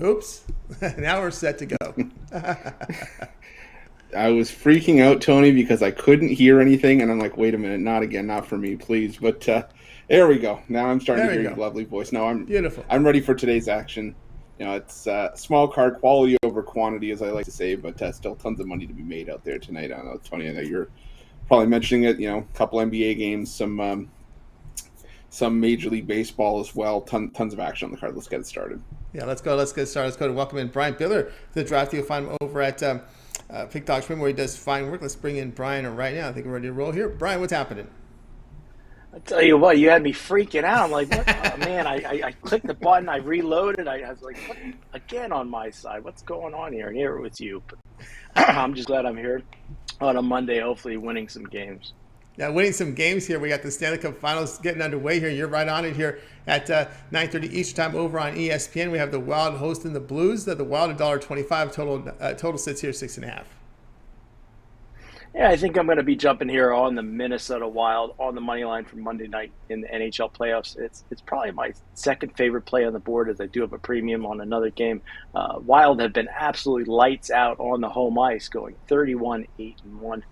Oops. Now we're set to go. I was freaking out, Tony, because I couldn't hear anything, and I'm like, wait a minute, not again, not for me, please. But there we go. Now I'm starting to hear your lovely voice. No, beautiful. I'm ready for today's action. You know, it's small card, quality over quantity, as I like to say, but still tons of money to be made out there tonight. I don't know, Tony, I know you're probably mentioning it. You know, a couple NBA games, some Major League Baseball as well. Tons of action on the card. Let's get it started. Yeah, let's go. Let's get started. Let's go to welcome in Brian Bitler to the draft. You'll find him over at Pick Dog Swim, where he does fine work. Let's bring in Brian right now. I think we're ready to roll here. Brian, what's happening? I tell you what, you had me freaking out. I'm like, what? Oh, man, I clicked the button, I reloaded. I was like, what? Again on my side, what's going on here? And here it was you. But I'm just glad I'm here on a Monday, hopefully winning some games. Yeah, winning some games here. We got the Stanley Cup Finals getting underway here. You're right on it here at 9:30 Eastern Time over on ESPN. We have the Wild hosting the Blues. The Wild $1.25 total sits here 6.5. Yeah, I think I'm going to be jumping here on the Minnesota Wild on the money line for Monday night in the NHL playoffs. It's probably my second favorite play on the board, as I do have a premium on another game. Wild have been absolutely lights out on the home ice, going 31-8-1.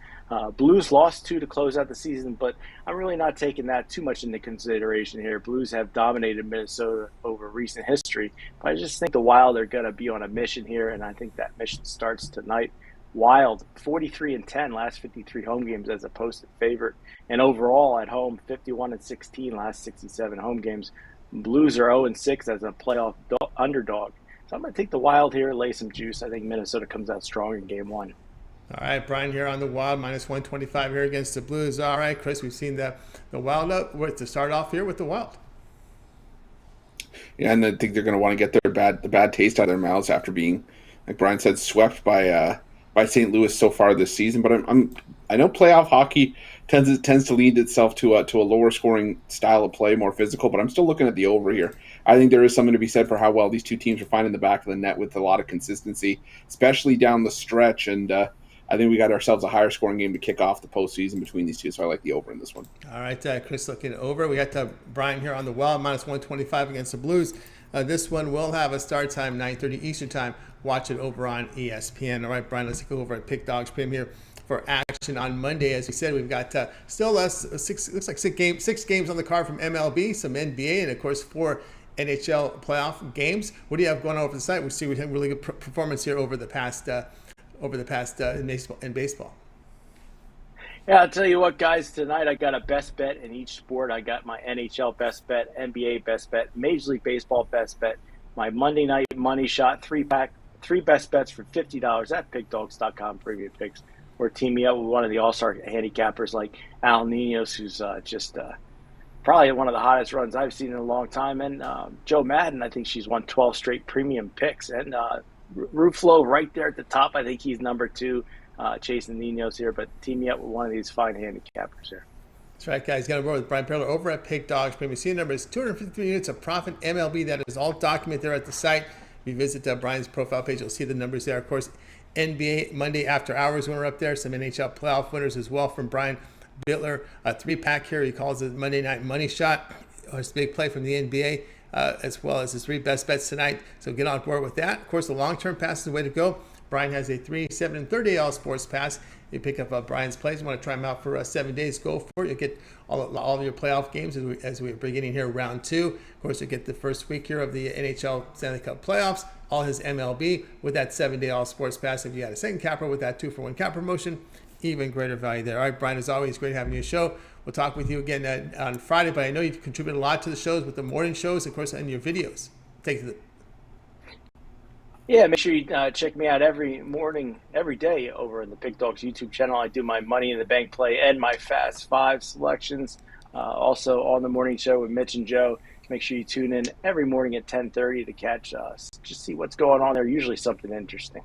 Blues lost 2 to close out the season, but I'm really not taking that too much into consideration here. Blues have dominated Minnesota over recent history, but I just think the Wild are going to be on a mission here, and I think that mission starts tonight. Wild 43-10 last 53 home games as a posted favorite, and overall at home 51-16 last 67 home games. Blues are 0-6 as a playoff underdog. So I'm going to take the Wild here, lay some juice. I think Minnesota comes out strong in game one. All right, Brian here on the Wild, minus 125 here against the Blues. All right, Chris, we've seen the Wild up to start off here with the Wild. Yeah, and I think they're going to want to get the bad taste out of their mouths after being, like Brian said, swept by St. Louis so far this season. But I know playoff hockey tends to lead itself to a lower scoring style of play, more physical. But I'm still looking at the over here. I think there is something to be said for how well these two teams are finding the back of the net with a lot of consistency, especially down the stretch. And I think we got ourselves a higher scoring game to kick off the postseason between these two, so I like the over in this one. All right, Chris looking over. We got Brian here on the Wild, minus 125 against the Blues. This one will have a start time, 9:30 Eastern Time. Watch it over on ESPN. All right, Brian, let's go over at Pick Dogs Premium here for action on Monday. As we said, we've got still six games on the card from MLB, some NBA, and, of course, 4 NHL playoff games. What do you have going on over the site? We see we have really good performance here over the past in baseball. Yeah, I'll tell you what, guys, tonight I got a best bet in each sport. I got my NHL best bet, NBA best bet, Major League Baseball best bet, my Monday night money shot 3-pack, 3 best bets for $50 at pickdogs.com premium picks. We're teaming up with one of the all-star handicappers like Ninos, who's just probably one of the hottest runs I've seen in a long time, and Joe Madden. I think she's won 12 straight premium picks, and Ruffolo right there at the top. I think he's number 2, chasing Ninos here, but team me up with one of these fine handicappers here. That's right, guys. Got to roll with Brian Perler over at Pick Dogs Premium. See, the number is 253 units of profit MLB. That is all documented there at the site. If you visit Brian's profile page, you'll see the numbers there. Of course, NBA Monday After Hours winner up there. Some NHL playoff winners as well from Brian Bitler. A 3-pack here. He calls it Monday Night Money Shot. It's a big play from the NBA. As well as his 3 best bets tonight. So get on board with that. Of course, the long-term pass is the way to go. Brian has a 3, 7, and 30 all sports pass. You pick up Brian's plays. You want to try them out for 7 days, go for it. You get all of your playoff games as we're beginning here round 2. Of course, you get the first week here of the NHL Stanley Cup playoffs, all his MLB with that 7-day all sports pass. If you had a second capper with that 2-for-1 cap promotion, even greater value there. All right, Brian, as always, great having you on the show. We'll talk with you again on Friday, but I know you contribute a lot to the shows with the morning shows, of course, and your videos. Yeah, make sure you check me out every morning, every day over in the Pick Dogs YouTube channel. I do my Money in the Bank play and my Fast 5 selections. Also on the morning show with Mitch and Joe. Make sure you tune in every morning at 10:30 to catch us. Just see what's going on there. Usually something interesting.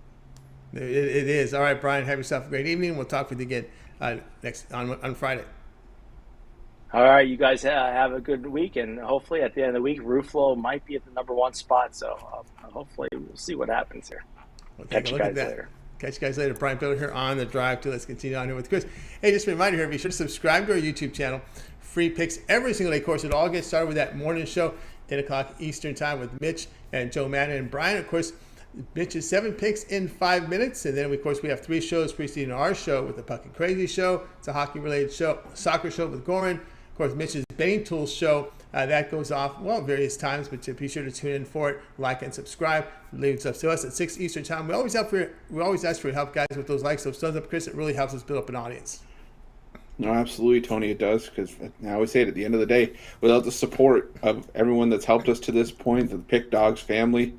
It is. All right, Brian, have yourself a great evening. We'll talk with you again on Friday. All right, you guys have a good week, and hopefully at the end of the week, Ruffolo might be at the number 1 spot. So hopefully we'll see what happens here. We'll catch you guys later. Catch you guys later. Brian Bitler here on the drive to. Let's continue on here with Chris. Hey, just a reminder here, be sure to subscribe to our YouTube channel. Free picks every single day. Of course, it all gets started with that morning show. 8 o'clock Eastern time with Mitch and Joe Madden and Brian. Of course, Mitch's 7 picks in 5 minutes. And then, of course, we have 3 shows preceding our show with the Puck and Crazy show. It's a hockey-related show, soccer show with Gorman. Of course, Mitch's Betting Tools show. That goes off, various times, but be sure to tune in for it. Like and subscribe. Leaves up to us at 6 Eastern time. We always ask for your help, guys, with those likes, those thumbs up, Chris. It really helps us build up an audience. No, absolutely, Tony, it does, because I always say it, at the end of the day, without the support of everyone that's helped us to this point, the Pick Dogs family,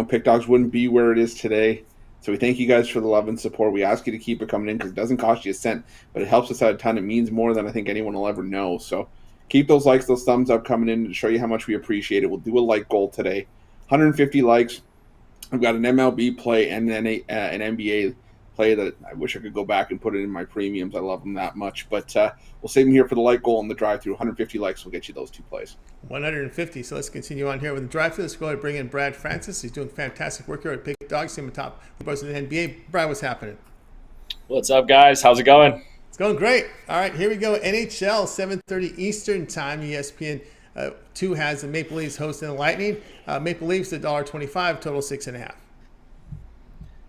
Pick Dogs wouldn't be where it is today. So we thank you guys for the love and support. We ask you to keep it coming in, because it doesn't cost you a cent, but it helps us out a ton. It means more than I think anyone will ever know. So keep those likes, those thumbs up coming in to show you how much we appreciate it. We'll do a like goal today. 150 likes. We've got an MLB play and then an NBA play that I wish I could go back and put it in my premiums. I love them that much. But we'll save them here for the like goal and the drive-through. 150 likes will get you those 2 plays. 150. So let's continue on here with the drive-through. Let's go ahead and bring in Brad Francis. He's doing fantastic work here at Pick Dogs. Team top boys in the NBA. Brad, what's happening? What's up, guys? How's it going? It's going great. All right, here we go. NHL, 7:30 Eastern time. ESPN 2 has the Maple Leafs hosting the Lightning. Maple Leafs $1.25, total 6.5.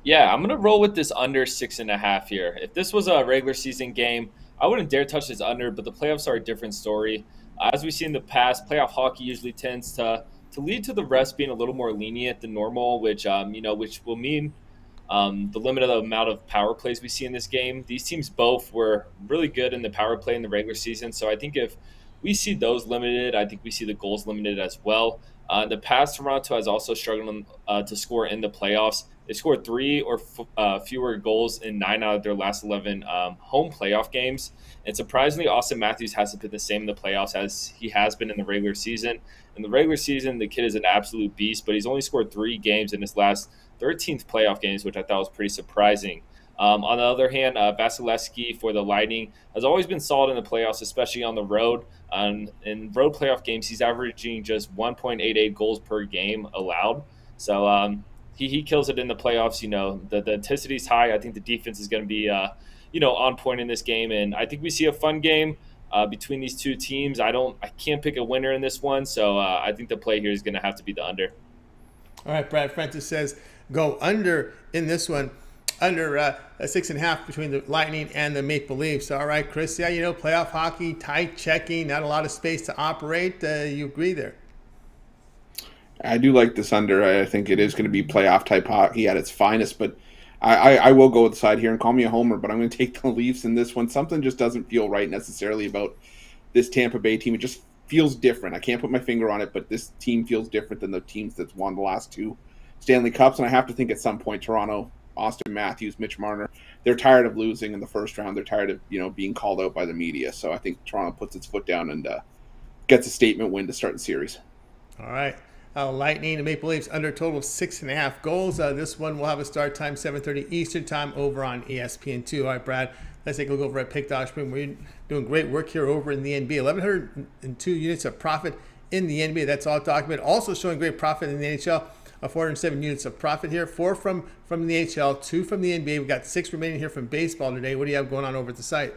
Yeah, I'm going to roll with this under 6.5 here. If this was a regular season game, I wouldn't dare touch this under, but the playoffs are a different story. As we've seen in the past, playoff hockey usually tends to lead to the refs being a little more lenient than normal, which will mean the limited amount of power plays we see in this game. These teams both were really good in the power play in the regular season, so I think if we see those limited, I think we see the goals limited as well. In the past, Toronto has also struggled to score in the playoffs. They scored 3 or fewer goals in 9 out of their last 11 home playoff games. And surprisingly, Austin Matthews hasn't been the same in the playoffs as he has been in the regular season. In the regular season, the kid is an absolute beast, but he's only scored 3 games in his last 13th playoff games, which I thought was pretty surprising. On the other hand, Vasilevsky for the Lightning has always been solid in the playoffs, especially on the road. In road playoff games, he's averaging just 1.88 goals per game allowed. So he kills it in the playoffs. The intensity is high. I think the defense is going to be on point in this game, and I think we see a fun game between these 2 teams. I can't pick a winner in this one, so I think the play here is going to have to be the under. All right, Brad Francis says go under in this one. Under 6.5 between the Lightning and the Maple Leafs. All right, Chris. Yeah, playoff hockey, tight checking, not a lot of space to operate. You agree there? I do like this under. I think it is going to be playoff type hockey at its finest, but I will go with the side here, and call me a homer, but I'm going to take the Leafs in this one. Something just doesn't feel right necessarily about this Tampa Bay team. It just feels different. I can't put my finger on it, but this team feels different than the teams that's won the last 2 Stanley Cups, and I have to think at some point Toronto, Austin Matthews, Mitch Marner, they're tired of losing in the first round. They're tired of being called out by the media. So I think Toronto puts its foot down and gets a statement win to start the series. All right. Lightning and Maple Leafs under total of 6.5 goals. This one will have a start time 7:30 Eastern time over on ESPN 2. All right, Brad, let's take a look over at Pick Dogs. We're doing great work here over in the NBA. 1,102 units of profit in the NBA. That's all documented. Also showing great profit in the NHL. 407 units of profit here. 4 from the NHL, 2 from the NBA. We've got 6 remaining here from baseball today. What do you have going on over at the site?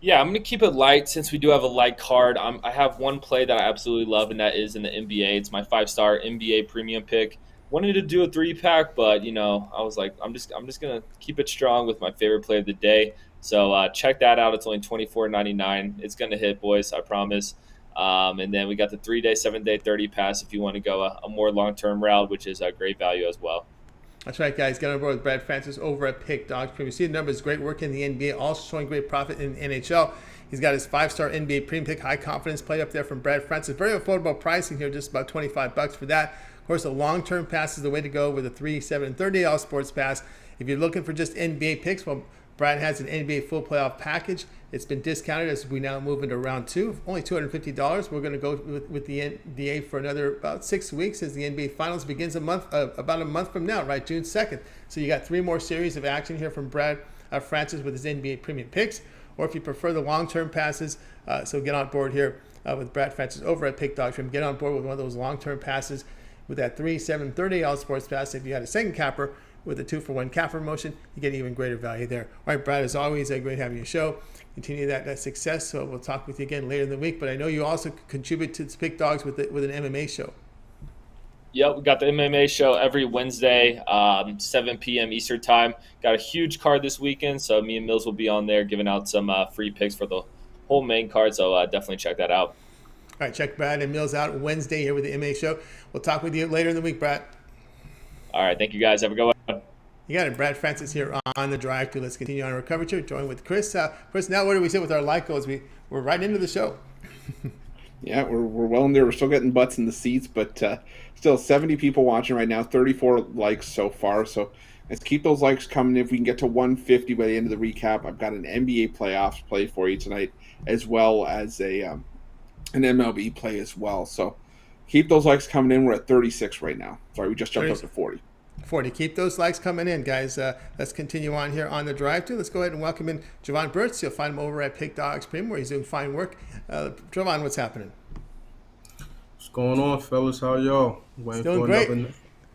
Yeah, I'm going to keep it light since we do have a light card. I have one play that I absolutely love, and that is in the NBA. It's my 5-star NBA premium pick. Wanted to do a 3-pack, but I was like, I'm just going to keep it strong with my favorite play of the day. So check that out. It's only $24.99. It's going to hit, boys. I promise. And then we got the 3-day, 7-day, 30 pass if you want to go a more long-term route, which is a great value as well. That's right, guys. Get on board with Brad Francis over at Pick Dogs. You see the numbers, great work in the NBA, also showing great profit in NHL. He's got his 5-star NBA premium pick, high confidence play up there from Brad Francis. Very affordable pricing here, just about $25 for that. Of course, a long-term pass is the way to go with a 3, 7, and 30 all sports pass. If you're looking for just NBA picks, well, Brad has an NBA full playoff package. It's been discounted as we now move into round 2. Only $250. We're going to go with the NBA for another about 6 weeks as the NBA Finals begins about a month from now, right? June 2nd. So you got 3 more series of action here from Brad Francis with his NBA premium picks. Or if you prefer the long-term passes, so get on board here with Brad Francis over at Pick Dogs. Get on board with one of those long-term passes with that 3, 7, 30 all sports pass. If you had a second capper, with a 2-for-1 cap promotion, you get even greater value there. All right, Brad, as always, great having you show. Continue that success. So we'll talk with you again later in the week. But I know you also contribute to Pick Dogs with an MMA show. Yep, we got the MMA show every Wednesday, 7 p.m. Eastern time. Got a huge card this weekend, so me and Mills will be on there giving out some free picks for the whole main card, so definitely check that out. All right, check Brad and Mills out Wednesday here with the MMA show. We'll talk with you later in the week, Brad. All right, thank you guys. Have a good one. You got it. Brad Francis here on the drive to. Let's continue on our coverage here. Join with Chris. Chris, now where do we sit with our like goals? We're right into the show. Yeah, we're well in there. We're still getting butts in the seats, but still 70 people watching right now, 34 likes so far. So let's keep those likes coming. If we can get to 150 by the end of the recap, I've got an NBA playoffs play for you tonight, as well as an MLB play as well. So keep those likes coming in. We're at 36 right now. Sorry, we just jumped up to 40. 40. Keep those likes coming in, guys. Let's continue on here on the drive to. Let's go ahead and welcome in Jovan Burts. You'll find him over at Pick Dogs Premium, where he's doing fine work. Jovan, what's happening? What's going on, fellas? How y'all? Waiting doing great.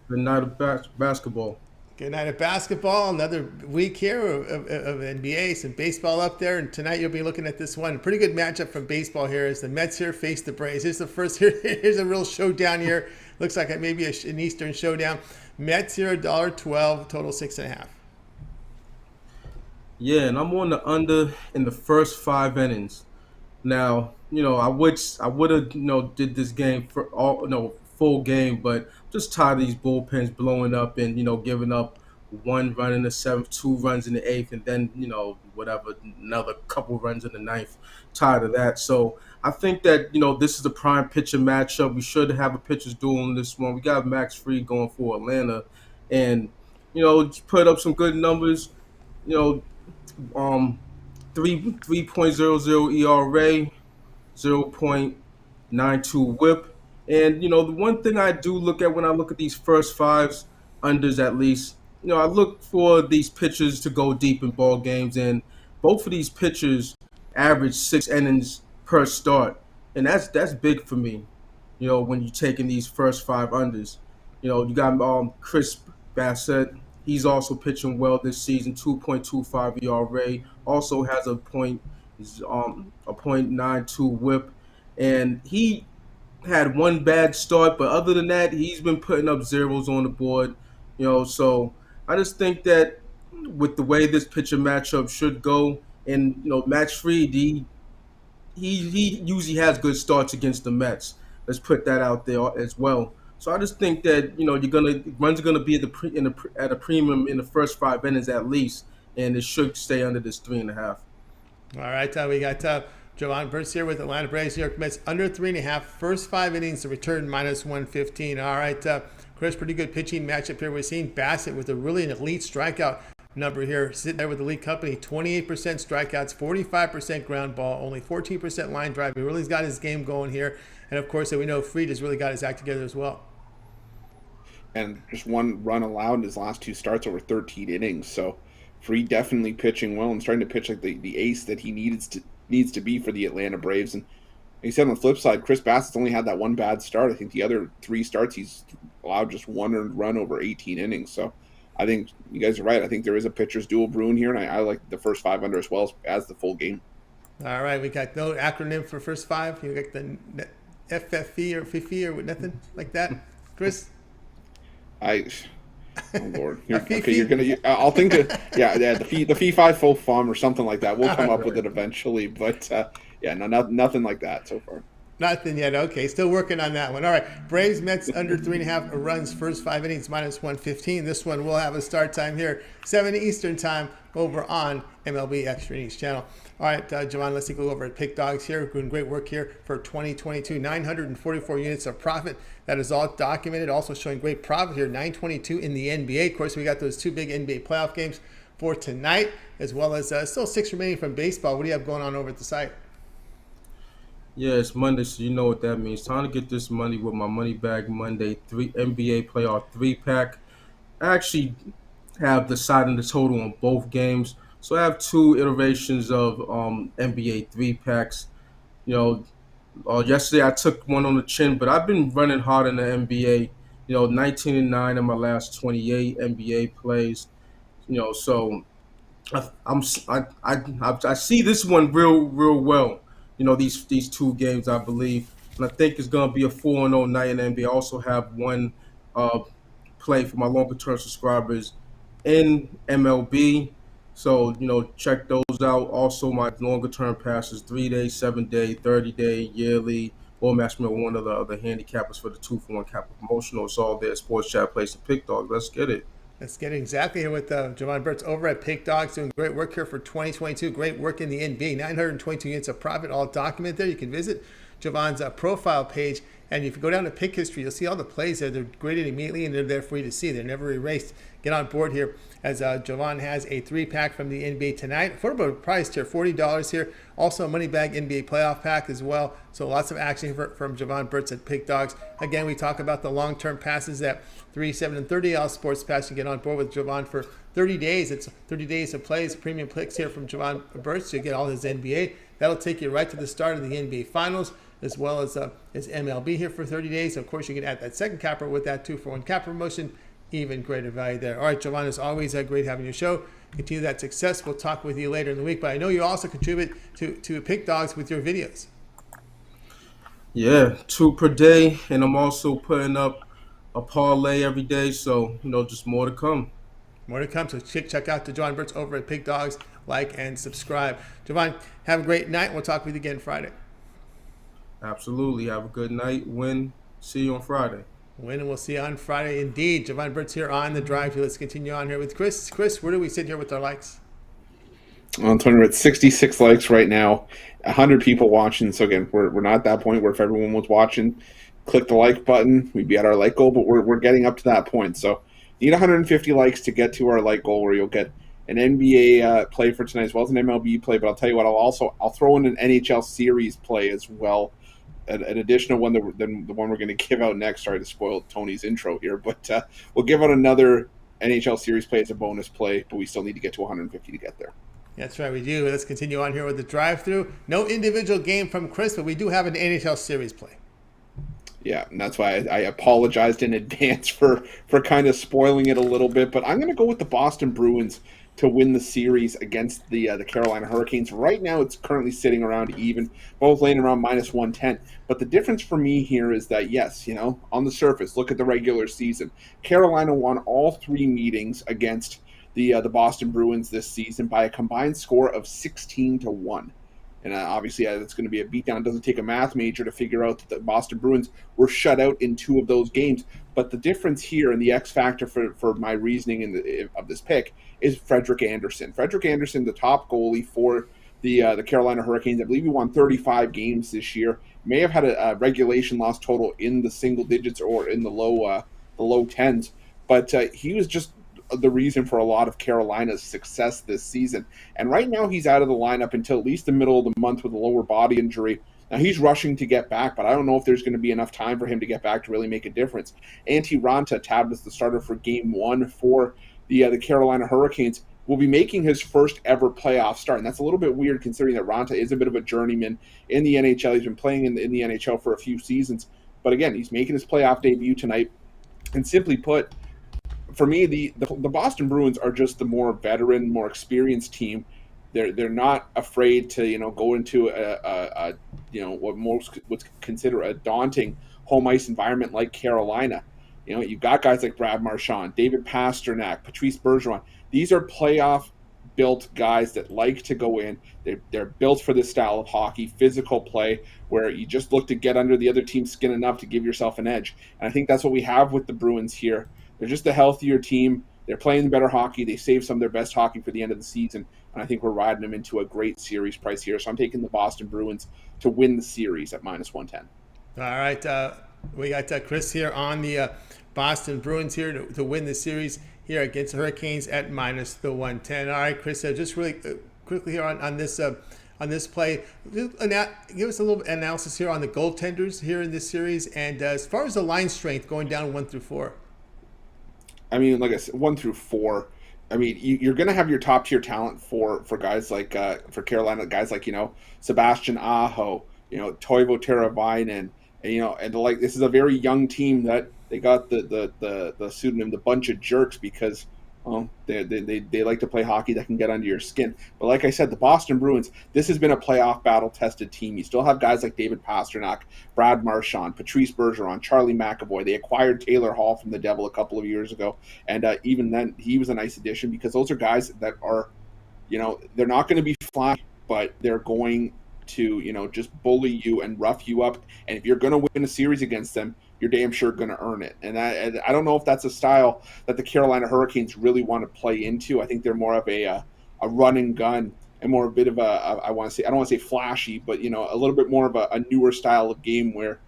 Good night of basketball. Good night of basketball. Another week here of NBA, some baseball up there. And tonight you'll be looking at this one. Pretty good matchup from baseball here as the Mets here face the Braves. Here's the first. Here's a real showdown here. Looks like it may be an Eastern showdown. Mets here $1.12, total 6.5. Yeah, and I'm on the under in the first 5 innings. Now, I would have did this game for full game, but I'm just tired of these bullpens blowing up and giving up 1 run in the 7th, 2 runs in the 8th, and then whatever, another couple runs in the 9th. Tired of that. So I think that this is the prime pitcher matchup. We should have a pitcher's duel in this one. We got Max Fried going for Atlanta, and put up some good numbers. 3.00 ERA, 0.92 WHIP. And, the one thing I do look at when I look at these first 5 unders at least, I look for these pitchers to go deep in ball games. And both of these pitchers average 6 innings per start. And that's big for me, when you're taking these first 5 unders. You got Chris Bassett. He's also pitching well this season, 2.25 ERA. Also has a .92 WHIP. And he had 1 bad start, but other than that, he's been putting up zeros on the board. So I just think that with the way this pitcher matchup should go, and Max Fried, he usually has good starts against the Mets. Let's put that out there as well. So I just think that runs are gonna be at a premium in the first 5 innings at least, and it should stay under this 3.5. All right, we got Jovan Burts here with Atlanta Braves, New York Mets under 3.5. First 5 innings, the return -115. All right, Chris, pretty good pitching matchup here. We're seeing Bassett with a really elite strikeout number here, sitting there with the lead company, 28% strikeouts, 45% ground ball, only 14% line drive. He really's got his game going here. And of course, we know Fried has really got his act together as well. And just 1 run allowed in his last 2 starts over 13 innings. So Fried definitely pitching well and starting to pitch like the ace that he needs to be for the Atlanta Braves. And like you said, on the flip side, Chris Bassett's only had that 1 bad start. I think the other 3 starts he's allowed just 1 earned run over 18 innings. So I think you guys are right. I think there is a pitcher's duel brewing here, and I like the first 5 under as well as the full game. All right, we got no acronym for first 5. You got the FFE or FIFI or nothing like that, Chris? Oh Lord! You're gonna. I'll think of the fee 5 full fum or something like that. We'll come up with it eventually, but nothing like that so far. Nothing yet. Okay, still working on that one. All right, Braves Mets under 3.5 runs first 5 innings -115. This one will have a start time here 7 Eastern time over on MLB Extra Innings channel. All right, Jovan, let's take a look over at Pick Dogs here. Doing great work here for 2022. 944 units of profit. That is all documented. Also showing great profit here, 922 in the NBA. Of course, we got those 2 big NBA playoff games for tonight, as well as still 6 remaining from baseball. What do you have going on over at the site? Yeah, it's Monday, so you know what that means. Time to get this money with my Money Bag Monday NBA playoff 3-pack. I actually have decided the total on both games. So I have 2 iterations of NBA 3-packs. Yesterday I took one on the chin, but I've been running hard in the NBA 19-9 in my last 28 NBA plays. So I see this one real well. These two games, I believe, and I think it's going to be a 4-0 night in the NBA. I also have one uh, play for my longer term subscribers in MLB. So check those out. Also, my longer term passes: 3 day, 7 day, 30 day, yearly. Or match me with one of the other handicappers for the 2-for-1 capital promotional. It's all there. Sports chat, place, and pick dog. Let's get it. Let's get exactly here with Jovan Burts over at Pick Dogs, doing great work here for 2022. Great work in the NBA. 922 units of profit, all documented there. You can visit Jovan's profile page, and if you go down to Pick History, you'll see all the plays there. They're graded immediately, and they're there for you to see. They're never erased. Get on board here, as Jovan has a 3-pack from the NBA tonight. Affordable price here, $40 here. Also a money bag NBA playoff pack as well. So lots of action from Jovan Burts at Pick Dogs. Again, we talk about the long-term passes at 3, 7, and 30 all sports pass. You get on board with Jovan for 30 days. It's 30 days of plays, premium picks here from Jovan Burts. You get all his NBA. That'll take you right to the start of the NBA Finals, as well as his MLB here for 30 days. Of course, you can add that second capper with that 2-for-1 capper promotion. Even greater value there. All right, Jovan, it's always great having your show. Continue that success. We'll talk with you later in the week. But I know you also contribute to Pick Dogs with your videos. Yeah, 2 per day, and I'm also putting up a parlay every day. So just more to come. More to come. So check out the Jovan Burts over at Pick Dogs. Like and subscribe. Jovan, have a great night. We'll talk with you again Friday. Absolutely. Have a good night. Win. See you on Friday. Win, and we'll see you on Friday indeed. Jovan Burts here on the drive. Let's continue on here with Chris. Chris, where do we sit here with our likes? On Twitter, we're at 66 likes right now, 100 people watching. So again, we're not at that point where if everyone was watching, click the like button, we'd be at our like goal. But we're getting up to that point. So you need 150 likes to get to our like goal, where you'll get an NBA play for tonight as well as an MLB play. But I'll tell you what, I'll throw in an NHL series play as well. An additional one than the one we're going to give out next. Sorry to spoil Tony's intro here, but we'll give out another NHL series play as a bonus play, but we still need to get to 150 to get there. That's right, we do. Let's continue on here with the drive-through. No individual game from Chris, but we do have an NHL series play. Yeah, and that's why I apologized in advance for kind of spoiling it a little bit, but I'm going to go with the Boston Bruins to win the series against the Carolina Hurricanes. Right now, it's currently sitting around even, both laying around minus 110. But the difference for me here is that, yes, on the surface, look at the regular season. Carolina won all 3 meetings against the Boston Bruins this season by a combined score of 16-1. And obviously, it's going to be a beatdown. It doesn't take a math major to figure out that the Boston Bruins were shut out in 2 of those games. But the difference here and the X factor for my reasoning of this pick is Frederik Andersen. Frederik Andersen, the top goalie for the Carolina Hurricanes. I believe he won 35 games this year. May have had a regulation loss total in the single digits or in the low tens. But he was just the reason for a lot of Carolina's success this season. And right now he's out of the lineup until at least the middle of the month with a lower body injury. Now he's rushing to get back, but I don't know if there's going to be enough time for him to get back to really make a difference. Antti Raanta, tabbed as the starter for Game 1 for the Carolina Hurricanes, will be making his first ever playoff start. And that's a little bit weird considering that Raanta is a bit of a journeyman in the NHL. He's been playing in the NHL for a few seasons. But again, he's making his playoff debut tonight. And simply put, for me, the Boston Bruins are just the more veteran, more experienced team. They're not afraid to go into a what most would consider a daunting home ice environment like Carolina. You've got guys like Brad Marchand, David Pastrnak, Patrice Bergeron. These are playoff built guys that like to go in. They're built for this style of hockey, physical play, where you just look to get under the other team's skin enough to give yourself an edge. And I think that's what we have with the Bruins here. They're just a healthier team. They're playing better hockey. They save some of their best hockey for the end of the season. And I think we're riding them into a great series price here. So I'm taking the Boston Bruins to win the series at minus 110. All right. We got Chris here on the Boston Bruins here to win the series here against the Hurricanes at minus the 110. All right, Chris, just really quickly here on this play, give us a little analysis here on the goaltenders here in this series. And as far as the line strength going down 1 through 4. I mean, like I said, 1 through 4. I mean, you're going to have your top tier talent for guys like for Carolina, guys like Sebastian Aho, Toivo Teravainen, And like this is a very young team that they got the pseudonym the bunch of jerks because they like to play hockey that can get under your skin. But like I said, the Boston Bruins, this has been a playoff battle tested team. You still have guys like David Pastrnak, Brad Marchand, Patrice Bergeron, Charlie McAvoy. They acquired Taylor Hall from the Devil a couple of years ago, and even then he was a nice addition because those are guys that are, they're not going to be fly, but they're going to, just bully you and rough you up. And if you're going to win a series against them, you're damn sure going to earn it. And I don't know if that's a style that the Carolina Hurricanes really want to play into. I think they're more of a run and gun and more a bit of I don't want to say flashy, but, a little bit more of a newer style of game where,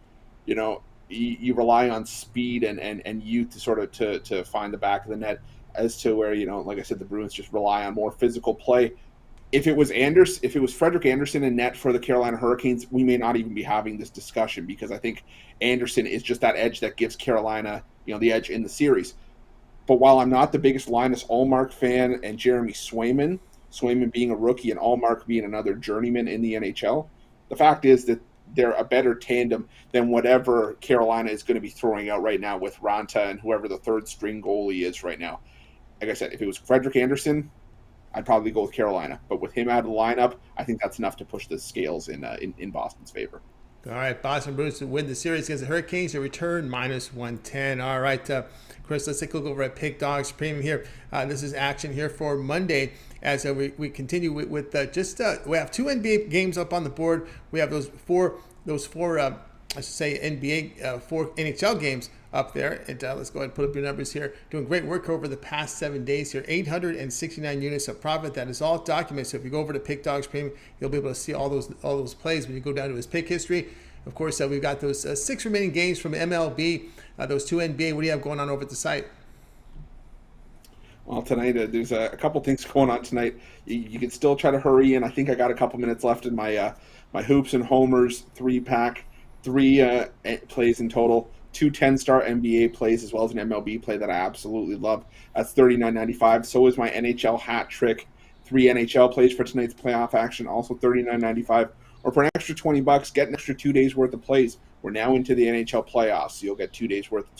you rely on speed and youth to sort of to find the back of the net, as to where, like I said, the Bruins just rely on more physical play. If it was Frederik Andersen in net for the Carolina Hurricanes, we may not even be having this discussion because I think Andersen is just that edge that gives Carolina, the edge in the series. But while I'm not the biggest Linus Ullmark fan and Jeremy Swayman being a rookie and Ullmark being another journeyman in the NHL, the fact is that they're a better tandem than whatever Carolina is going to be throwing out right now with Ranta and whoever the third string goalie is right now. Like I said, if it was Frederik Andersen, I'd probably go with Carolina. But with him out of the lineup, I think that's enough to push the scales in Boston's favor. All right, Boston Bruins to win the series against the Hurricanes. They return -110. All right, Chris, let's take a look over at Pick Dogs Premium here. This is action here for Monday as we continue with we have 2 NBA games up on the board. We have those four I should say NBA 4 NHL games up there. And let's go ahead and put up your numbers here. Doing great work over the past 7 days here. 869 units of profit. That is all documented. So if you go over to Pick Dogs Premium, you'll be able to see all those plays when you go down to his pick history. Of course, we've got those 6 remaining games from MLB, those 2 NBA. What do you have going on over at the site? Well, tonight there's a couple things going on tonight. You can still try to hurry in. I think I got a couple minutes left in my my Hoops and Homers 3-pack. 3 plays in total. 2 10-star NBA plays as well as an MLB play that I absolutely love. That's $39.95. So is my NHL hat trick. 3 NHL plays for tonight's playoff action, also $39.95. Or for an extra $20, get an extra 2 days worth of plays. We're now into the NHL playoffs, so you'll get 2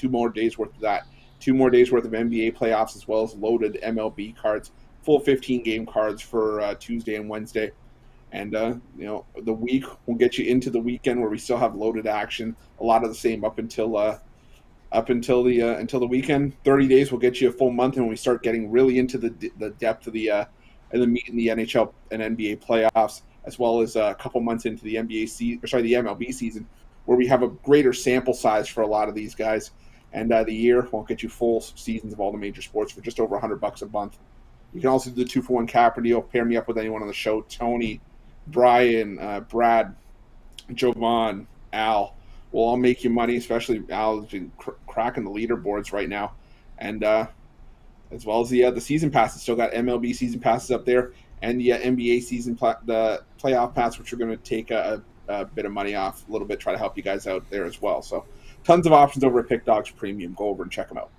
more days worth of that. 2 more days worth of NBA playoffs as well as loaded MLB cards, full 15-game cards for Tuesday and Wednesday. And the week will get you into the weekend where we still have loaded action. A lot of the same up until the weekend. 30 days will get you a full month, and when we start getting really into the depth of the meat in the NHL and NBA playoffs, as well as a couple months into the the MLB season, where we have a greater sample size for a lot of these guys. And the year won't get you full seasons of all the major sports for just over $100 a month. You can also do the 2-for-1 capper deal. Pair me up with anyone on the show: Tony, Brian, Brad, Jovan, Al. Will all make you money, especially Al has been cracking the leaderboards right now. And as well as the season passes. Still got MLB season passes up there and the NBA season the playoff pass, which are going to take a bit of money off a little bit, try to help you guys out there as well. So tons of options over at Pick Dogs Premium. Go over and check them out.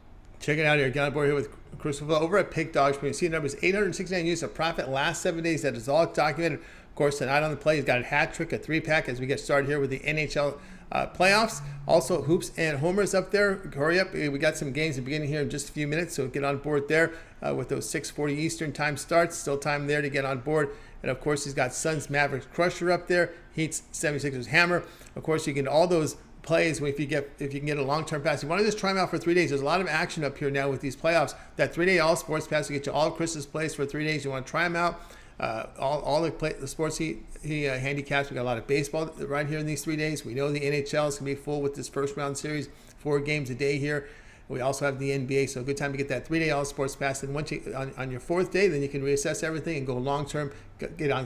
Check it out here. Get on board here with Chris Ruffolo over at Pick Dogs Premium. See the numbers: 869 units of profit last 7 days. That is all documented. Of course, tonight on the play, he's got a hat trick, a 3-pack as we get started here with the NHL playoffs. Also, Hoops and Homers up there. Hurry up. We got some games beginning here in just a few minutes, so get on board there with those 6:40 Eastern time starts. Still time there to get on board. And, of course, he's got Suns Mavericks Crusher up there. Heat's 76ers Hammer. Of course, you can all those plays if you can get a long-term pass. You want to just try them out for 3 days. There's a lot of action up here now with these playoffs. That 3-day all sports pass will get you all Chris's plays for 3 days. You want to try them out. All the sports he handicaps. We got a lot of baseball right here in these 3 days. We know the NHL is going to be full with this first round series, 4 games a day here. We also have the NBA, so a good time to get that 3-day all sports pass. And once you on your 4th day, then you can reassess everything and go long term.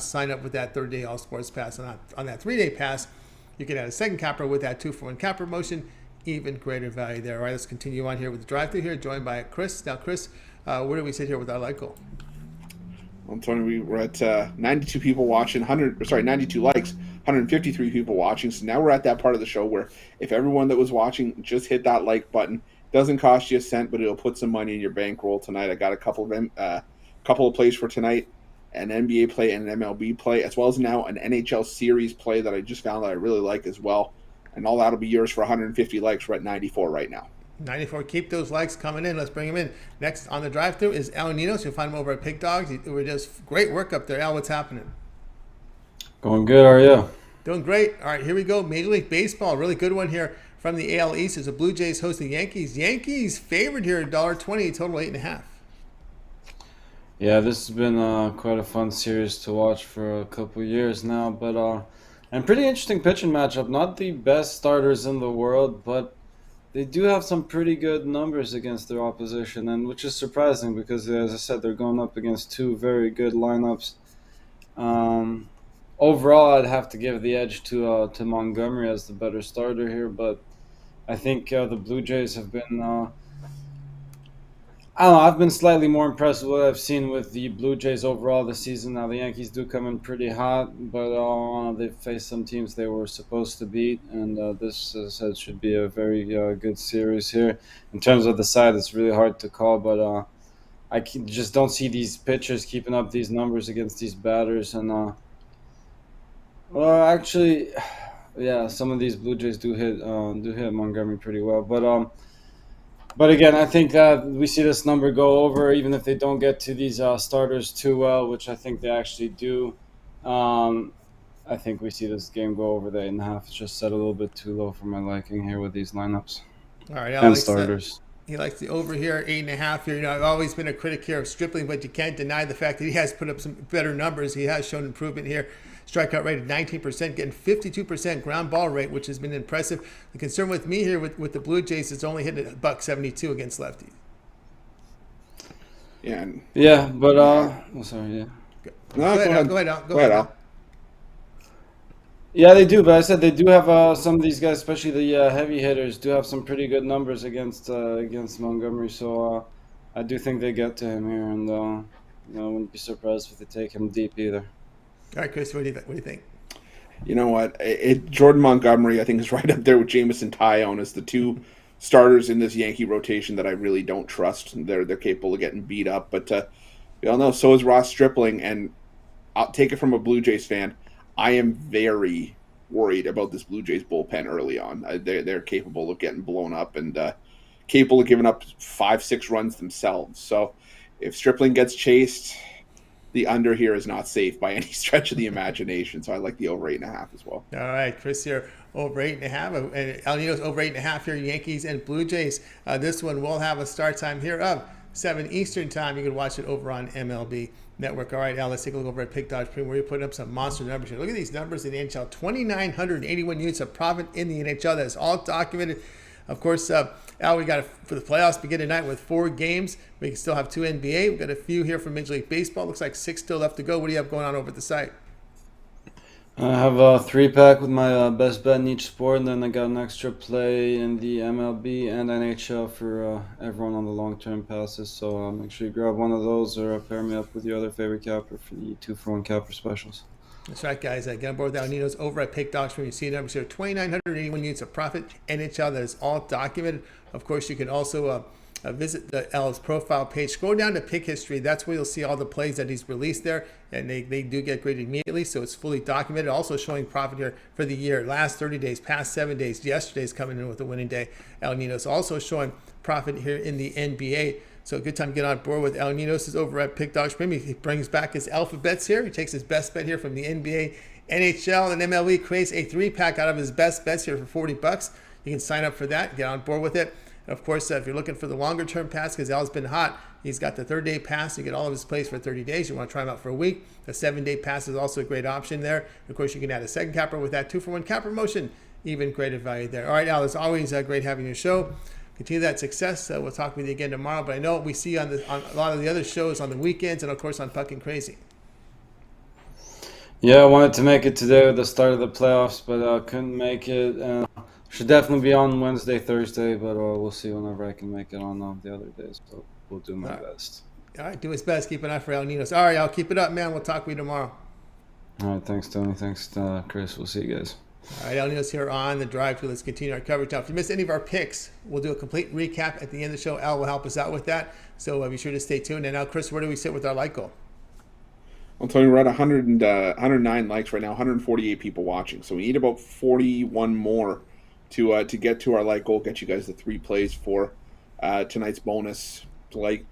Sign up with that 3rd day all sports pass. And on that 3-day pass, you can add a second capper with that 2-for-1 capper promotion. Even greater value there. All right, let's continue on here with the drive-through here, joined by Chris. Now, Chris, where do we sit here with our light goal? Well, Tony, we're at 92 people watching, 92 likes, 153 people watching. So now we're at that part of the show where if everyone that was watching just hit that like button, doesn't cost you a cent, but it'll put some money in your bankroll tonight. I got a couple of plays for tonight, an NBA play and an MLB play, as well as now an NHL series play that I just found that I really like as well. and all that'll be yours for 150 likes. We're at 94 right now. 94. Keep those likes coming in. Let's bring them in. Next on the drive-thru is Al Ninos. You'll find him over at Pig Dogs. We're just great work up there. Al, what's happening? Going good, how are you? Doing great. All right, here we go. Major League Baseball. Really good one here from the AL East is the Blue Jays hosting the Yankees. Yankees favored here, $1.20, total 8.5. Yeah, this has been quite a fun series to watch for a couple years now, but and pretty interesting pitching matchup. Not the best starters in the world, but they do have some pretty good numbers against their opposition, and which is surprising because, as I said, they're going up against two very good lineups. Overall, I'd have to give the edge to Montgomery as the better starter here, but I think the Blue Jays have been. I don't know. I've been slightly more impressed with what I've seen with the Blue Jays overall this season. Now the Yankees do come in pretty hot, but they've faced some teams they were supposed to beat, and this, as I said, should be a very good series here. In terms of the side, it's really hard to call, but just don't see these pitchers keeping up these numbers against these batters. And well, actually, yeah, some of these Blue Jays do hit Montgomery pretty well, But again, I think that we see this number go over, even if they don't get to these starters too well, which I think they actually do. I think we see this game go over the 8.5. It's just set a little bit too low for my liking here with these lineups. All right, and starters. He likes the over here, 8.5 here. I've always been a critic here of Stripling, but you can't deny the fact that he has put up some better numbers. He has shown improvement here. Strikeout rate of 19%, getting 52% ground ball rate, which has been impressive. The concern with me here with the Blue Jays is only hitting $172 against lefties. Yeah, but oh, sorry, yeah. Go ahead, Al. Yeah, they do, but I said they do have some of these guys, especially the heavy hitters, do have some pretty good numbers against Montgomery. So I do think they get to him here, and I wouldn't be surprised if they take him deep either. All right, Chris, what do you think? You know what? Jordan Montgomery, I think, is right up there with Jameson Taillon as the two starters in this Yankee rotation that I really don't trust. They're capable of getting beat up, but we all know so is Ross Stripling, and I'll take it from a Blue Jays fan. I am very worried about this Blue Jays bullpen early on. They're capable of getting blown up and capable of giving up 5-6 runs themselves. So if Stripling gets chased, the under here is not safe by any stretch of the imagination. So I like the over 8.5 as well. All right, Chris here, over 8.5. And El Nino's over 8.5 here, Yankees and Blue Jays. This one will have a start time here of 7 Eastern time. You can watch it over on MLB Network. All right, Al, let's take a look over at Pick Dodge Premium, where you're putting up some monster numbers here. Look at these numbers in the NHL. 2,981 units of profit in the NHL. That is all documented. Of course, Al, we got for the playoffs begin tonight with 4 games. We can still have 2 NBA. We've got a few here from Major League Baseball. Looks like 6 still left to go. What do you have going on over at the site? I have a 3-pack with my best bet in each sport, and then I got an extra play in the MLB and NHL for everyone on the long-term passes. So make sure you grab one of those or pair me up with your other favorite capper for the 2-for-1 capper specials. That's right, guys. Get on board with Ninos over at Pick Dogs Premium. You see numbers here, 2,981 units of profit. NHL, that is all documented. Of course, you can also visit Al's profile page. Scroll down to Pick History. That's where you'll see all the plays that he's released there, and they do get graded immediately, so it's fully documented. Also showing profit here for the year, last 30 days, past 7 days. Yesterday's coming in with a winning day. El Ninos also showing profit here in the NBA. So a good time to get on board with El Ninos is over at Pick Dogs Premium. He brings back his alphabets here. He takes his best bet here from the NBA, NHL, and MLB, creates a 3-pack out of his best bets here for $40. You can sign up for that, get on board with it. And of course, if you're looking for the longer term pass, because Al's been hot, he's got the 3rd day pass. You get all of his plays for 30 days. You want to try him out for a week. The 7-day pass is also a great option there. Of course, you can add a second capper with that 2-for-1 capper promotion. Even greater value there. All right, Al, it's always great having your show. Continue that success. We'll talk with you again tomorrow. But I know we see on a lot of the other shows on the weekends, and of course on Puckin' Crazy. Yeah, I wanted to make it today with the start of the playoffs, but couldn't make it. Should definitely be on Wednesday, Thursday, but we'll see whenever I can make it on the other days. So we'll do my best. All right, do his best. Keep an eye for El Ninos. All right, I'll keep it up, man. We'll talk with you tomorrow. All right, thanks, Tony. Thanks, Chris. We'll see you guys. All right, El Ninos here on the drive-thru. Let's continue our coverage. Now, if you missed any of our picks, we'll do a complete recap at the end of the show. Al will help us out with that. So be sure to stay tuned. And now, Chris, where do we sit with our like goal? Well, Tony, we're at 109 likes right now, 148 people watching. So we need about 41 more to get to our like goal, get you guys the 3 plays for tonight's bonus plays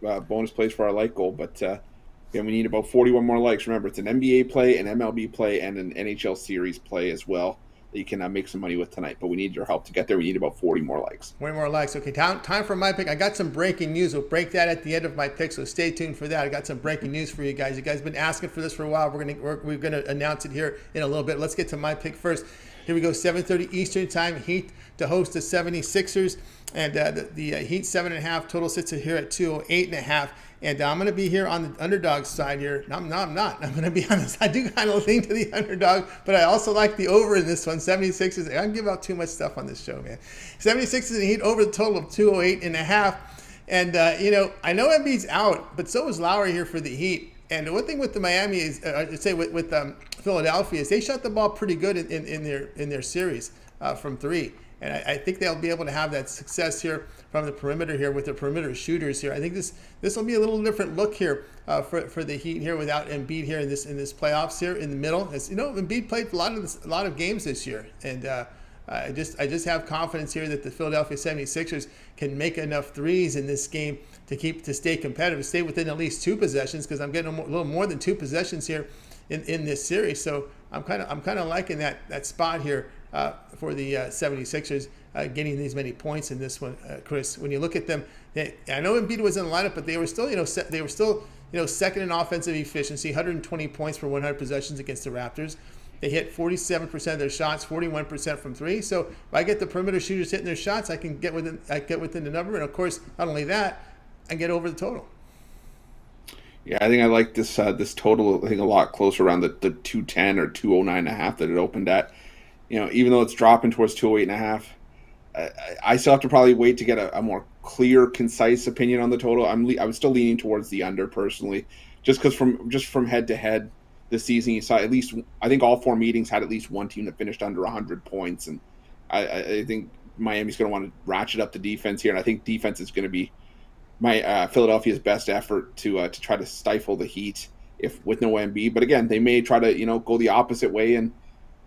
for our like goal. But again, we need about 41 more likes. Remember, it's an NBA play, an MLB play, and an NHL series play as well that you can make some money with tonight. But we need your help to get there. We need about 40 more likes. 40 more likes. Okay, time for my pick. I got some breaking news. We'll break that at the end of my pick, so stay tuned for that. I got some breaking news for you guys. You guys have been asking for this for a while. We're gonna announce it here in a little bit. Let's get to my pick first. Here we go, 7:30 Eastern time. Heat to host the 76ers. And the Heat 7.5 total sits here at 208.5. And I'm going to be here on the underdog side here. No, I'm not. I'm going to be on this. I do kind of lean to the underdog, but I also like the over in this one. 76ers. I don't give out too much stuff on this show, man. 76ers and Heat over the total of 208.5. And, I know Embiid's out, but so is Lowry here for the Heat. And one thing with the Miami is, I'd say with Philadelphia, is they shot the ball pretty good in their series from 3. And I think they'll be able to have that success here from the perimeter here with the perimeter shooters here. I think this will be a little different look here for the Heat here without Embiid here in this playoffs here in the middle. As Embiid played a lot of games this year, and I just have confidence here that the Philadelphia 76ers can make enough threes in this game to stay competitive, stay within at least 2 possessions, because I'm getting a little more than 2 possessions here in this series. So I'm kind of liking that spot here for the 76ers getting these many points in this one, Chris. When you look at them, I know Embiid was in the lineup, but they were still second in offensive efficiency, 120 points for 100 possessions against the Raptors. They hit 47% of their shots, 41% from 3. So if I get the perimeter shooters hitting their shots, I can get within the number, and of course, not only that, I get over the total. Yeah, I think I like this total. I think a lot closer around the 210 or 209.5 that it opened at. Even though it's dropping towards 208.5, I still have to probably wait to get a more clear, concise opinion on the total. I'm still leaning towards the under personally, just because from head to head this season, you saw at least, I think all 4 meetings had at least one team that finished under 100 points, and I think Miami's going to want to ratchet up the defense here, and I think defense is going to be Philadelphia's best effort to try to stifle the Heat with no Embiid. But again, they may try to go the opposite way and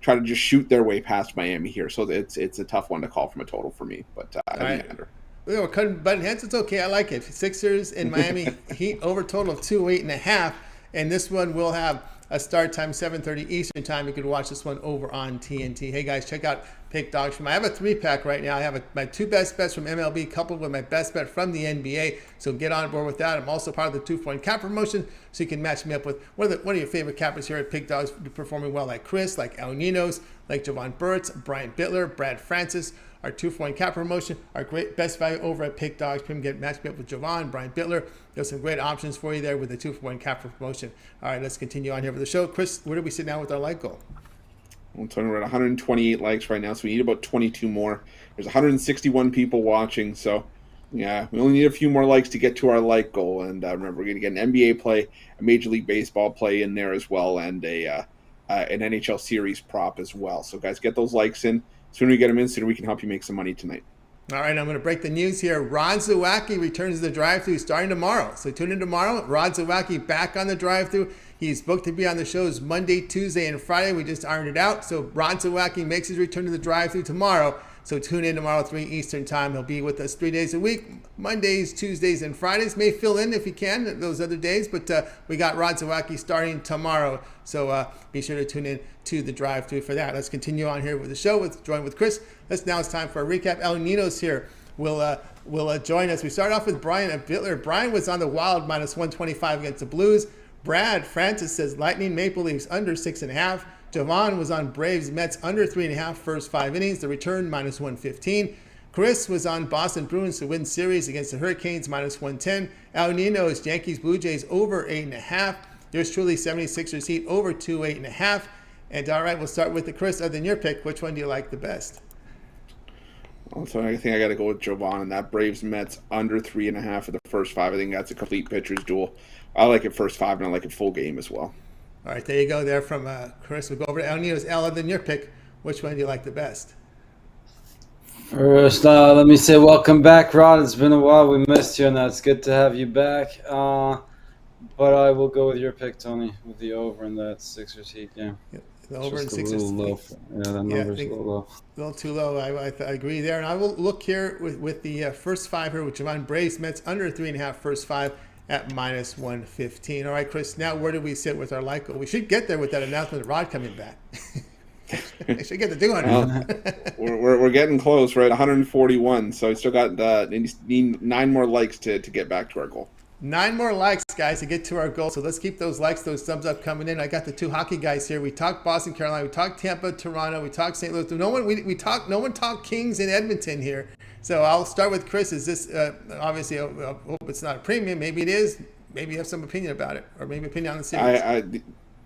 try to just shoot their way past Miami here. So it's a tough one to call from a total for me. But I think under. We're cutting button heads. It's okay. I like it. Sixers and Miami Heat over total of 208.5, and this one will have a start time 7:30 Eastern time. You can watch this one over on TNT. Hey guys, check out Pick Dogs from. I have a 3-pack right now. I have my 2 best bets from MLB coupled with my best bet from the NBA. So get on board with that. I'm also part of the 2-point cap promotion, so you can match me up with one of your favorite cappers here at Pick Dogs, performing well, like Chris, like Ninos, like Jovan Burts, Brian Bitler, Brad Francis. Our 2-point cap promotion, our great best value over at Pick Dogs. Get matched up with Jovan, Brian Bitler. There's some great options for you there with the 2-point cap promotion. All right, let's continue on here with the show. Chris, where do we sit now with our like goal? I'm talking about 128 likes right now, so we need about 22 more. There's 161 people watching, so yeah, we only need a few more likes to get to our like goal. And remember, we're going to get an NBA play, a Major League Baseball play in there as well, and an NHL series prop as well. So guys, get those likes in. Sooner we get them in, sooner we can help you make some money tonight. All right, I'm going to break the news here. Rod Zawacki returns to the drive-thru starting tomorrow. So tune in tomorrow. Rod Zawacki back on the drive-thru. He's booked to be on the shows Monday, Tuesday, and Friday. We just ironed it out. So Rod Zawacki makes his return to the drive-thru tomorrow. So tune in tomorrow, 3 Eastern time. He'll be with us 3 days a week, Mondays, Tuesdays, and Fridays. May fill in if he can those other days, but we got Rod Zawacki starting tomorrow. So be sure to tune in to the drive-thru for that. Let's continue on here with the show. Join with Chris. Now it's time for a recap. Ninos here will join us. We start off with Brian at Bitler. Brian was on the Wild minus 125 against the Blues. Brad Francis says Lightning Maple Leafs under 6.5. Jovan was on Braves Mets under 3.5 first 5 innings. The return minus 115. Chris was on Boston Bruins to win series against the Hurricanes minus 110. Ninos Yankees Blue Jays over 8.5. Yours truly 76ers Heat over 208.5. And all right, we'll start with the Chris. Other than your pick, which one do you like the best? Well, so I think I got to go with Jovan and that Braves Mets under 3.5 for the first 5. I think that's a complete pitcher's duel. I like it first 5, and I like it full game as well. All right, there you go there from Chris. We'll go over to Ninos. Other than your pick, which one do you like the best? First, let me say welcome back, Rod. It's been a while. We missed you, and it's good to have you back. But I will go with your pick, Tony, with the over in that Sixers Heat game. The It's over in just a 6 little is low. Yeah, that yeah, I number's a think little low. a little too low. I agree there. And I will look here with the first five here, which Jovan Braves Mets under 3.5 first five at -115. All right, Chris. Now where do we sit with our Lyco? We should get there with that announcement of Rod coming back. I should get the 200. We're getting close. We're at 141, so we still got need 9 more likes to get back to our goal. 9 more likes, guys, to get to our goal. So let's keep those likes, those thumbs up coming in. I got the 2 hockey guys here. We talked Boston, Carolina. We talked Tampa, Toronto. We talked St. Louis. No one talked Kings in Edmonton here. So I'll start with Chris. Is this obviously? I hope it's not a premium. Maybe it is. Maybe you have some opinion about it, or maybe opinion on the series.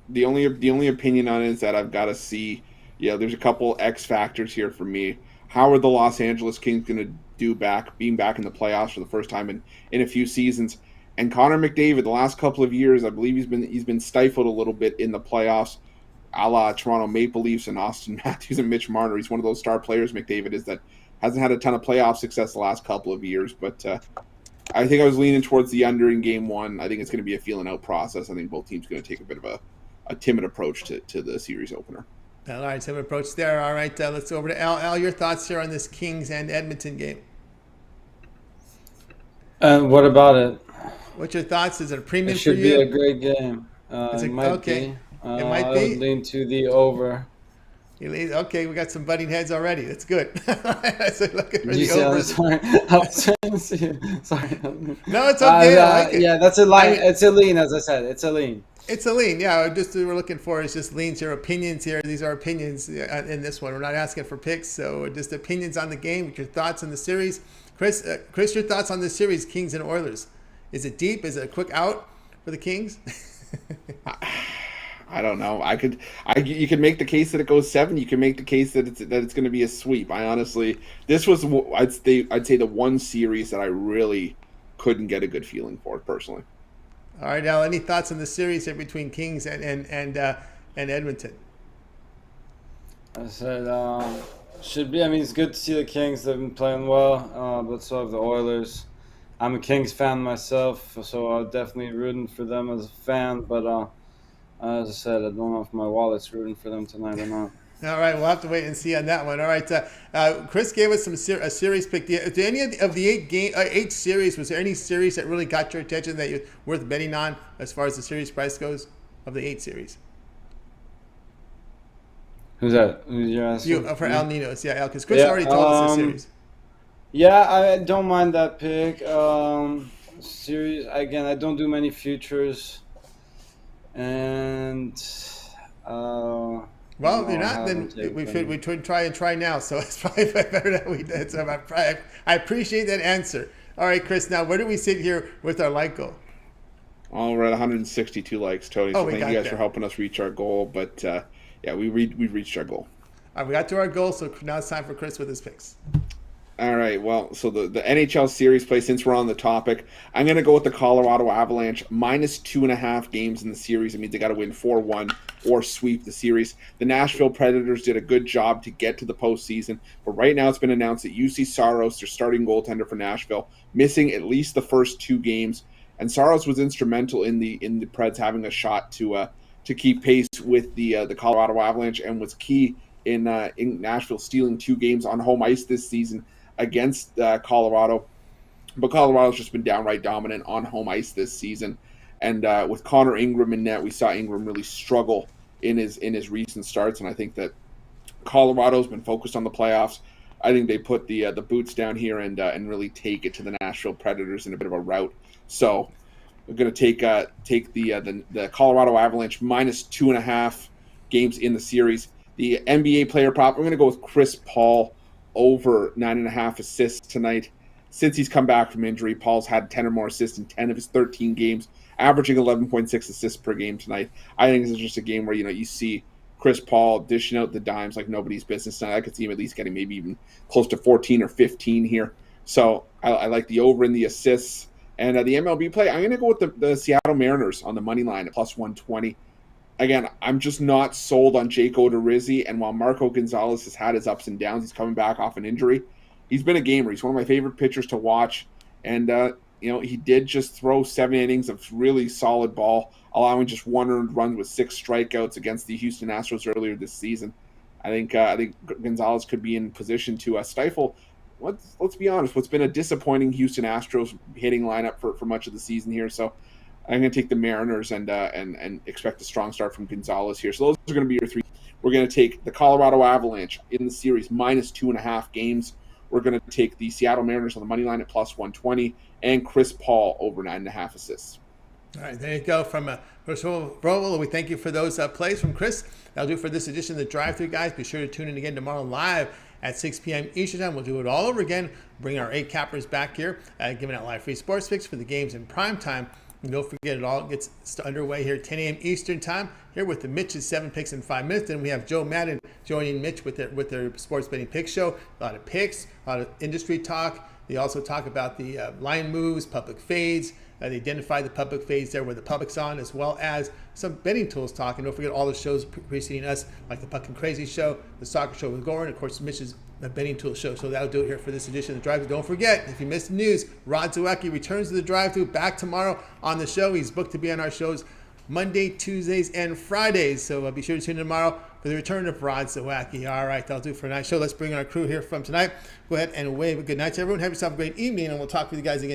The only opinion on it is that I've got to see. Yeah, there's a couple X factors here for me. How are the Los Angeles Kings going to do being back in the playoffs for the first time in a few seasons? And Connor McDavid, the last couple of years, I believe he's been stifled a little bit in the playoffs, a la Toronto Maple Leafs and Austin Matthews and Mitch Marner. He's one of those star players, McDavid is, that hasn't had a ton of playoff success the last couple of years. But I think I was leaning towards the under in Game 1. I think it's going to be a feeling out process. I think both teams are going to take a bit of a timid approach to the series opener. All right, timid approach there. All right, let's go over to Al. Al, your thoughts here on this Kings and Edmonton game? And what about it? What's your thoughts? Is it a premium It should for be you? a great game. It might be. It might I be. would lean to the over. Okay, we got some butting heads already. That's good. So looking for Did you the see over. Sorry, I was trying to see you. Sorry. No, it's okay. I like it. Yeah, that's a line. It's a lean, as I said. It's a lean. It's a lean. Yeah, just what we're looking for is just leans. Your opinions here. These are opinions in this one. We're not asking for picks, so just opinions on the game. Your thoughts on the series, Chris. Your thoughts on the series, Kings and Oilers. Is it deep? Is it a quick out for the Kings? I don't know. You could make the case that it goes 7. You can make the case that it's going to be a sweep. I honestly, this was I'd say the one series that I really couldn't get a good feeling for personally. All right, Al. Any thoughts on the series here between Kings and Edmonton? I said should be. I mean, it's good to see the Kings. They've been playing well, but so have the Oilers. I'm a Kings fan myself, so I'm definitely rooting for them as a fan. But as I said, I don't know if my wallet's rooting for them tonight or not. All right, we'll have to wait and see on that one. All right, Chris gave us a series pick. Do any of the 8 series, was there any series that really got your attention that you're worth betting on as far as the series price goes of the 8 series? Who's that? Who's you asking? You for Al Ninos, yeah, Al, because Chris already told us the series. Yeah, I don't mind that pick. Series again, I don't do many futures, and well, if you're not, then we should try now. So it's probably better that we did. So I appreciate that answer. All right, Chris. Now, where do we sit here with our like goal? We're at 162 likes, Tony. So thank you guys for helping us reach our goal. But yeah, we reached our goal. All right, we got to our goal. So now it's time for Chris with his picks. All right, well, so the NHL series play, since we're on the topic, I'm going to go with the Colorado Avalanche -2.5 games in the series. It means they got to win 4-1 or sweep the series. The Nashville Predators did a good job to get to the postseason, but right now it's been announced that UC Saros, their starting goaltender for Nashville, missing at least the first 2 games, and Saros was instrumental in the Preds having a shot to keep pace with the Colorado Avalanche, and was key in Nashville stealing 2 games on home ice this season against Colorado. But Colorado's just been downright dominant on home ice this season. And with Connor Ingram in net, we saw Ingram really struggle in his recent starts. And I think that Colorado's been focused on the playoffs. I think they put the boots down here and really take it to the Nashville Predators in a bit of a rout. So we're going to take the Colorado Avalanche -2.5 games in the series. The NBA player prop, I'm going to go with Chris Paul over 9.5 assists tonight. Since he's come back from injury, Paul's had 10 or more assists in 10 of his 13 games, averaging 11.6 assists per game tonight. I think this is just a game where you see Chris Paul dishing out the dimes like nobody's business tonight. I could see him at least getting maybe even close to 14 or 15 here. So I like the over in the assists. And the MLB play, I'm going to go with the Seattle Mariners on the money line at +120. Again, I'm just not sold on Jake Odorizzi, and while Marco Gonzalez has had his ups and downs, he's coming back off an injury. He's been a gamer. He's one of my favorite pitchers to watch, and he did just throw 7 innings of really solid ball, allowing just 1 earned run with 6 strikeouts against the Houston Astros earlier this season. I think Gonzalez could be in position to stifle. Let's be honest, what's been a disappointing Houston Astros hitting lineup for much of the season here. So I'm going to take the Mariners and expect a strong start from Gonzalez here. So those are going to be your 3. We're going to take the Colorado Avalanche in the series minus 2.5 games. We're going to take the Seattle Mariners on the money line at plus 120 and Chris Paul over 9.5 assists. All right, there you go from Ruffolo. We thank you for those plays from Chris. That'll do it for this edition of the Drive-Thru, guys. Be sure to tune in again tomorrow live at 6 p.m. Eastern Time. We'll do it all over again. Bring our 8 cappers back here, giving out live free sports picks for the games in prime time. And don't forget, it all gets underway here at 10 a.m. Eastern Time here with the Mitch's 7 picks in 5 minutes. Then we have Joe Madden joining Mitch with their sports betting pick show. A lot of picks, a lot of industry talk. They also talk about the line moves, public fades. They identify the public fades there where the public's on, as well as some betting tools talk. And don't forget all the shows preceding us, like the Puck and Crazy Show, the Soccer Show with Goran, and of course Mitch's betting tool show. So that'll do it here for this edition of the Drive-Thru. Don't forget, if you missed the news, Rod Zawacki returns to the Drive-Thru back tomorrow on the show. He's booked to be on our shows Monday, Tuesdays, and Fridays. So be sure to tune in tomorrow for the return of Rod Zawacki. All right, that'll do it for tonight's show. Let's bring our crew here from tonight. Go ahead and wave a good night to everyone. Have yourself a great evening, and we'll talk with you guys again